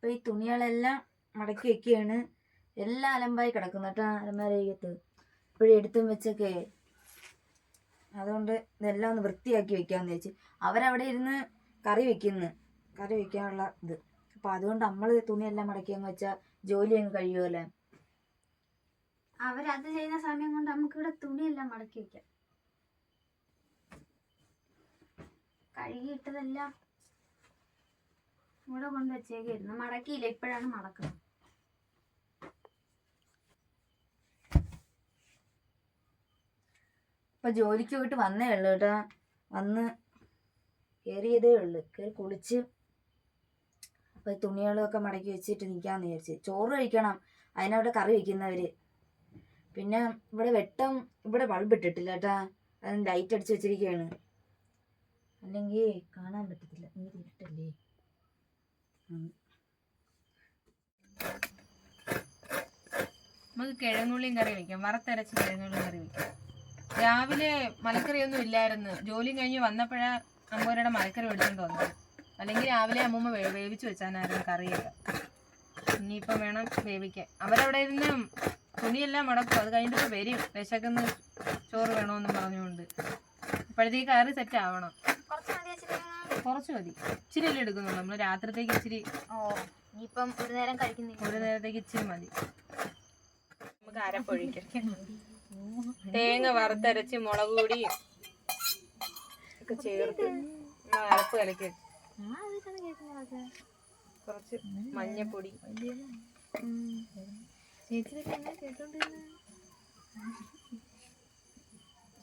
അപ്പോൾ ഈ തുണികളെല്ലാം മടക്കി വെക്കുകയാണ്. എല്ലാം അലമ്പായി കിടക്കുന്നു കേട്ടോ അലമാരയ്യത്ത്. ഇപ്പോഴും എടുത്തും വെച്ചൊക്കെ. അതുകൊണ്ട് ഇതെല്ലാം ഒന്ന് വൃത്തിയാക്കി വെക്കാമെന്ന് വെച്ച്. അവരവിടെ ഇരുന്ന് കറി വെക്കാനുള്ള ഇത്. അപ്പോൾ അതുകൊണ്ട് നമ്മൾ തുണിയെല്ലാം മടക്കി അങ്ങ് വെച്ചാൽ ജോലി അങ്ങ് കഴിയുമല്ലേ. അവരത് ചെയ്യുന്ന സമയം കൊണ്ട് നമുക്കിവിടെ തുണിയെല്ലാം മടക്കി വെക്കാം. കഴുകിയിട്ടതെല്ലാം ഇവിടെ കൊണ്ട് വെച്ചേക്കായിരുന്നു. മടക്കിയില്ല, ഇപ്പോഴാണ് മടക്കുന്നത്. ഇപ്പം ജോലിക്ക് പോയിട്ട് വന്നേ ഉള്ളൂ കേട്ടോ. വന്ന് കയറിയതേ ഉള്ളൂ. കയറി കുളിച്ച് അപ്പോൾ തുണികളൊക്കെ മടക്കി വെച്ചിട്ട് നിൽക്കാമെന്ന് വിചാരിച്ച്. ചോറ് കഴിക്കണം, അതിനവിടെ കറി വയ്ക്കുന്നവർ. പിന്നെ ഇവിടെ ബൾബ് ഇട്ടിട്ടില്ല കേട്ടാ. അത് ലൈറ്റ് അടിച്ച് വെച്ചിരിക്കുകയാണ്, അല്ലെങ്കിൽ കാണാൻ പറ്റത്തില്ല, നീര് ഇരുട്ടല്ലേ. നമുക്ക് കിഴങ്ങുള്ളിയും കറി വയ്ക്കാം, വറുത്തരച്ച് കിഴങ്ങുള്ളിയും കറി വയ്ക്കാം. രാവിലെ മലക്കറിയൊന്നും ഇല്ലായിരുന്നു. ജോലി കഴിഞ്ഞ് വന്നപ്പോഴാ അമ്മൂരുടെ മലക്കറി മേടിച്ചോണ്ട് വന്നത്. അല്ലെങ്കിൽ രാവിലെ അമ്മൂമ്മ വേവിച്ച് വെച്ചാനായിരുന്നു കറിയൊക്കെ. ഇനിയിപ്പം വേണം വേവിക്കാൻ. അവരവിടെ ഇരുന്ന് തുണിയെല്ലാം മുടക്കും. അത് കഴിഞ്ഞിട്ട് വരും, വിശക്കുന്ന ചോറ് വേണമെന്നും പറഞ്ഞുകൊണ്ട്. ഇപ്പോഴത്തേക്ക് കറി സെറ്റ് ആവണം. കുറച്ച് മതി, ഇച്ചിരി അല്ലേ എടുക്കുന്നുള്ളൂ നമ്മൾ. രാത്രിത്തേക്ക് ഇച്ചിരി, ഒരു നേരത്തേക്ക് ഇച്ചിരി മതി. നമുക്ക് അരപ്പൊഴിക്കാം. തേങ്ങ വറുത്തരച്ച് മുളക് പൊടി ഒക്കെ ചേർത്ത് അരപ്പ് കലക്കി, കുറച്ച് മഞ്ഞപ്പൊടി,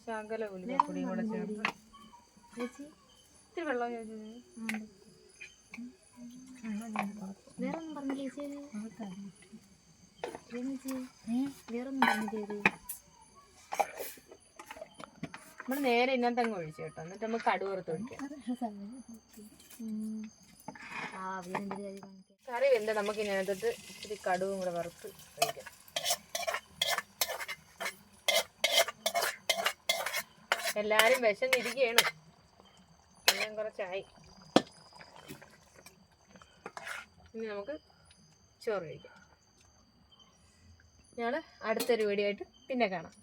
ശകല ഉലുവപ്പൊടിയും കൂടെ ചേർത്ത് ഇത്തിരി വെള്ളം ചേർത്ത്. വേറൊന്നും പറഞ്ഞില്ലേ വേറൊന്നും പറഞ്ഞില്ലേ? നമ്മൾ നേരെ ഇന്നത്തെ അങ്ങ് ഒഴിച്ചു കേട്ടോ. എന്നിട്ട് നമുക്ക് കടുക് വറുത്ത് ഒഴിക്കാം. കറി വെന്ത നമുക്ക് ഇതിനകത്തിട്ട് ഇച്ചിരി കടുവും കൂടെ വറുത്ത് ഒഴിക്കാം. എല്ലാരും വിശന്നിരിക്കുകയാണ്. എല്ലാം കുറച്ചായി. ഇനി നമുക്ക് ചോറ് കഴിക്കാം. ഞങ്ങൾ അടുത്തൊരു വീഡിയോ ആയിട്ട് പിന്നെ കാണാം.